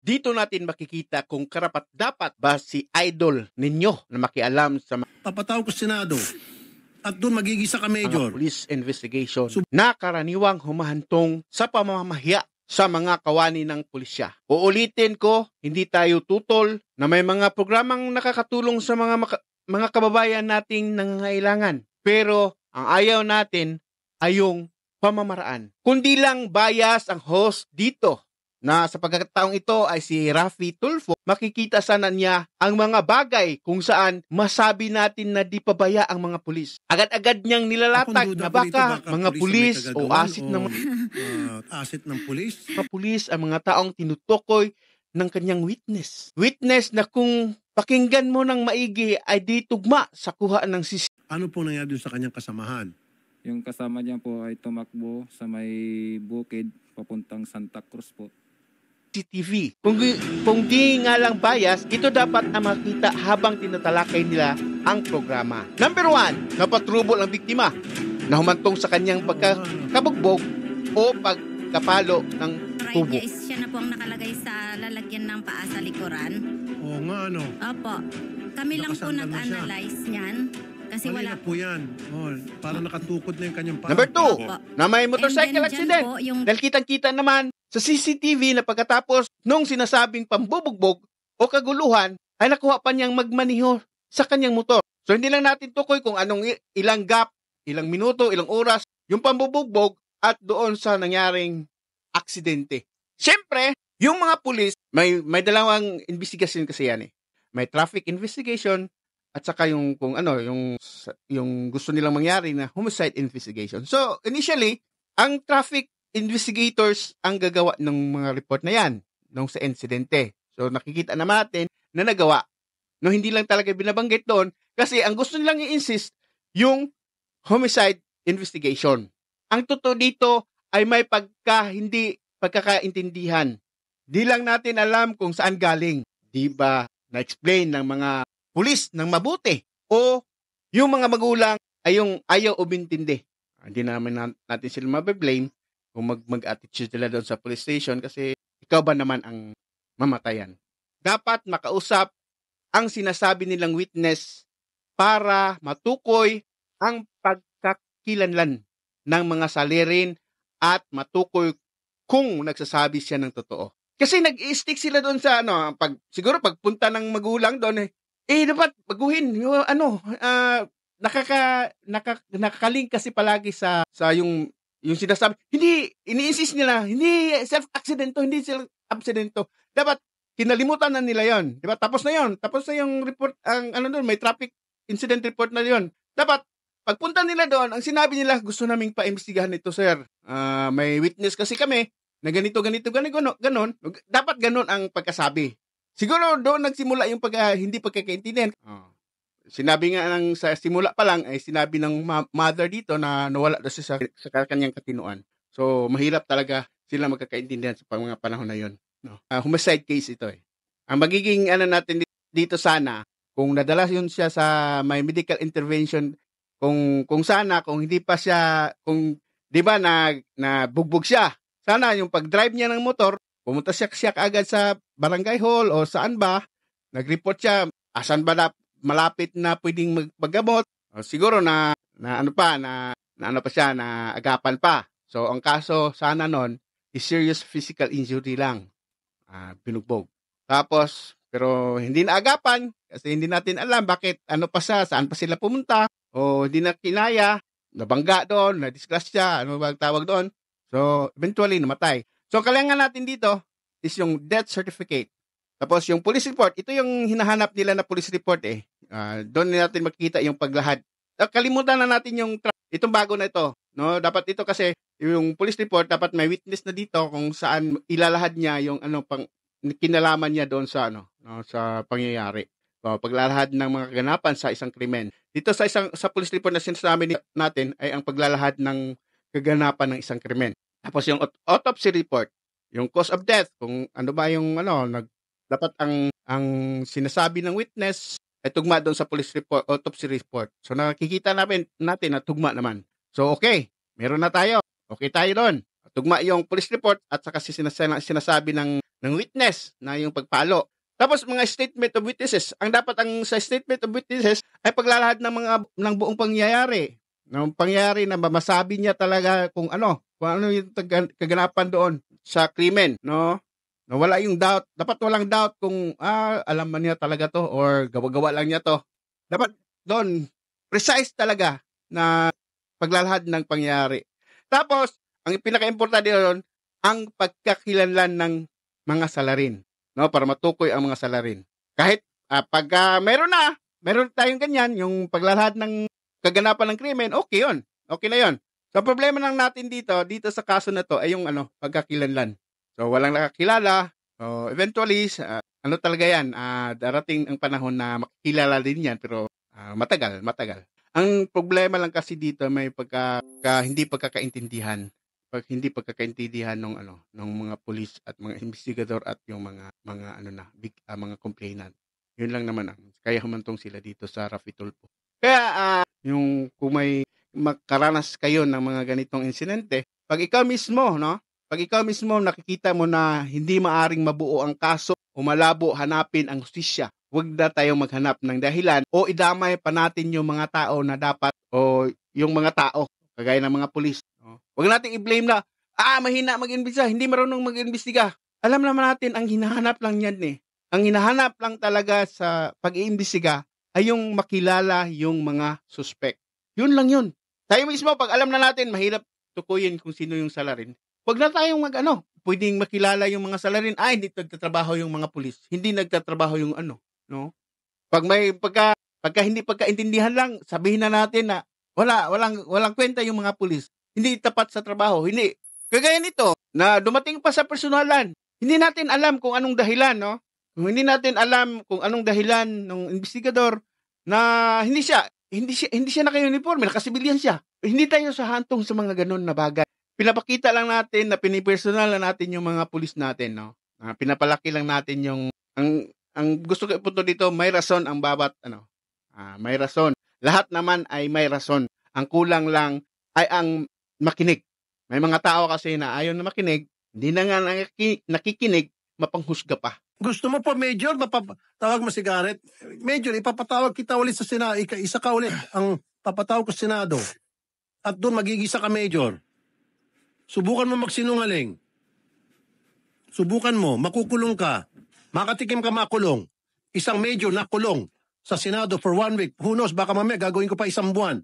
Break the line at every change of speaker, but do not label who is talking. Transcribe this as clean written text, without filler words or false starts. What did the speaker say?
Dito natin makikita kung karapat-dapat ba si idol ninyo na makialam sa
Papatawag ko Senado at doon magigisa ka, Major.
mga police investigation na karaniwang humahantong sa pamamahiya sa mga kawani ng pulisya. Uulitin ko, hindi tayo tutol na may mga programang nakakatulong sa mga kababayan nating nangangailangan. Pero ang ayaw natin ay yung pamamaraan. Kundi lang bias ang host dito na sa pagkakataong ito ay si Raffy Tulfo, makikita sana niya ang mga bagay kung saan masabi natin na di pabaya ang mga pulis. Agad-agad niyang nilalatag na baka mga pulis o asit ng
asit ng pulis.
mga pulis ang mga taong tinutukoy ng kanyang witness. Witness na kung pakinggan mo ng maigi ay di tugma sa kuha ng
Ano pong nangyari dun sa kanyang kasamahan?
Yung kasama niya po ay tumakbo sa may bukid papuntang Santa Cruz po.
CCTV. Kung di nga lang bias, ito dapat na makita habang tinatalakay nila ang programa. Number 1, napatrubol ang biktima na humantong sa kanyang pagkakabugbog o pagkapalo ng tubo.
Right, siya na po ang nakalagay sa lalagyan ng paa sa likuran.
Oo nga, ano?
Opo. Kami lang po
Nakasandal na siya.
nag-analyze niyan. Kasi
Mali
wala
na po yan. Oh, parang nakatukod na yung kanyang paa.
Number 2,
Opo.
na may motorcycle
And then
accident.
dyan po, yung
Dahil kitang-kita naman sa CCTV na pagkatapos nung sinasabing pambubugbog o kaguluhan ay nakuha pa niyang magmaniho sa kanyang motor. So hindi lang natin tukoy kung anong ilang gap, ilang minuto, ilang oras, yung pambubugbog at doon sa nangyaring aksidente. Siyempre, yung mga pulis, may dalawang investigation kasi yan eh. May traffic investigation at saka yung kung ano, yung gusto nilang mangyari na homicide investigation. So initially, ang traffic investigators ang gagawa ng mga report na yan nung sa insidente. So nakikita naman natin na nagawa. No, hindi lang talaga binabanggit doon kasi ang gusto nilang i-insist yung homicide investigation. Ang totoo dito ay may pagkakaintindihan. Di lang natin alam kung saan galing. Di ba na-explain ng mga pulis ng mabuti o yung mga magulang ay yung ayaw umintindi. Hindi naman natin sila mabe-blame kung mag-attitude sila doon sa police station kasi ikaw ba naman ang mamatayan. Dapat makausap ang sinasabi nilang witness para matukoy ang pagkakilanlan ng mga salirin at matukoy kung nagsasabi siya ng totoo. Kasi nag-i-stick sila doon sa siguro pagpunta ng magulang doon dapat baguhin yung nakakalink kasi palagi sa yung sinasabi. Hindi, ini-insist nila, hindi self-accidento, hindi self-accidento. Dapat, kinalimutan na nila yon, di ba? Tapos na yung report, doon, may traffic incident report na yon. Dapat, pagpunta nila doon, ang sinabi nila, gusto naming pa-imbestigahan ito, sir. May witness kasi kami, na ganito, ganon. Dapat ganon ang pagkasabi. Siguro doon nagsimula yung hindi pagkakaintindihan. Sinabi nga sa simula pa lang ay sinabi ng mother dito na nawala daw siya sa kanyang katinuan. So mahirap talaga sila magkakaintindihan sa mga panahon na yon. No? Homicide case ito eh. Ang magiging natin dito sana kung nadala yun siya sa may medical intervention kung hindi pa siya di ba na bugbog siya. Sana yung pag-drive niya ng motor, pumunta siya kaagad sa barangay hall o saan ba, nag-report siya, asan ba na malapit na pwedeng maggamot. Siguro na agapan pa. So, ang kaso sana nun is serious physical injury lang. Binugbog. Tapos, pero hindi na agapan kasi hindi natin alam bakit saan pa sila pumunta o hindi na kinaya, nabangga doon, na-disgrasya, ano ba tawag doon. So, eventually, namatay. So, kailangan natin dito is yung death certificate. Tapos yung police report, ito yung hinahanap nila na police report eh. Doon natin makikita yung paglahad. Kalimutan na natin itong bago na ito. No, dapat ito kasi yung police report dapat may witness na dito kung saan ilalahad niya yung kinalaman niya doon sa sa pangyayari. So, paglalahad ng mga kaganapan sa isang krimen. Dito sa police report na sinasabi natin ay ang paglalahad ng kaganapan ng isang krimen. Tapos yung autopsy report, yung cause of death, kung ano ba yung dapat ang sinasabi ng witness ay tugma doon sa police report, autopsy report. So nakikita natin na tugma naman. So okay, meron na tayo. Okay tayo doon. Tugma yung police report at saka sinasabi ng ng witness na yung pagpalo. Tapos mga statement of witnesses. Ang dapat sa statement of witnesses ay paglalahad ng buong pangyayari. Ng pangyayari na masabi niya talaga kung ano yung kaganapan doon sa krimen, no? Na wala yung doubt. Dapat walang doubt kung alam man niya talaga to or gawa-gawa lang niya to. Dapat doon precise talaga na paglalahad ng pangyayari. Tapos, ang pinaka-importante doon, ang pagkakilanlan ng mga salarin. No, para matukoy ang mga salarin. Kahit pag meron tayong ganyan, yung paglalahad ng kaganapan ng krimen, okay yun. Okay na yun. So, problema lang natin dito sa kaso na to ay yung pagkakilanlan. So, walang nakakilala. So, eventually, talaga yan, darating ang panahon na makikilala din yan, pero matagal. Ang problema lang kasi dito may hindi pagkakaintindihan. Hindi pagkakaintindihan ng mga pulis at mga investigador at yung mga complainant. Yun lang naman kaya humantong sila dito sa Raffy Tulfo. Kaya yung kung may makaranas kayo ng mga ganitong insidente, pag ikaw mismo nakikita mo na hindi maaring mabuo ang kaso o malabo hanapin ang hustisya, huwag na tayong maghanap ng dahilan o idamay pa natin yung mga tao na dapat o yung mga tao kagaya ng mga pulis. Huwag nating i-blame na, mahina mag-imbestiga, hindi marunong mag-imbestiga. Alam naman natin, ang hinahanap lang yan Ang hinahanap lang talaga sa pag-iimbestiga ay yung makilala yung mga suspect. Yun lang yun. Tayo mismo, pag alam na natin, mahirap tukuyin kung sino yung salarin. Huwag na tayong pwedeng makilala yung mga salarin. Hindi nagtatrabaho yung mga pulis. Hindi nagtatrabaho yung no? Pag hindi pagkaintindihan lang, sabihin na natin na walang kwenta yung mga pulis. Hindi tapat sa trabaho. Hindi. Kagaya nito, na dumating pa sa personalan. Hindi natin alam kung anong dahilan, no? Kung hindi natin alam kung anong dahilan ng investigador na hindi siya naka-uniforme, naka-civilian siya. Hindi tayo sa hantong sa mga ganun na bagay. Pinapakita lang natin na pinipersonal lang natin yung mga pulis natin, no? Pinapalaki lang natin yung ang gusto ko ipunto dito, may rason ang bawat may rason. Lahat naman ay may rason. Ang kulang lang ay ang makinig. May mga tao kasi na ayaw na makinig, hindi na nga nakikinig, mapanghusga pa.
Gusto mo po, Major, mapapatawag mo si Garrett? Major, ipapatawag kita ulit sa Senado. Isa ka ulit ang papatawag ko sa Senado. At doon magigisa ka, Major. Subukan mo magsinungaling. Subukan mo, makukulong ka. Makatikim ka makulong. Isang Major na kulong sa Senado for 1 week. Who knows, baka mamaya gagawin ko pa 1 buwan.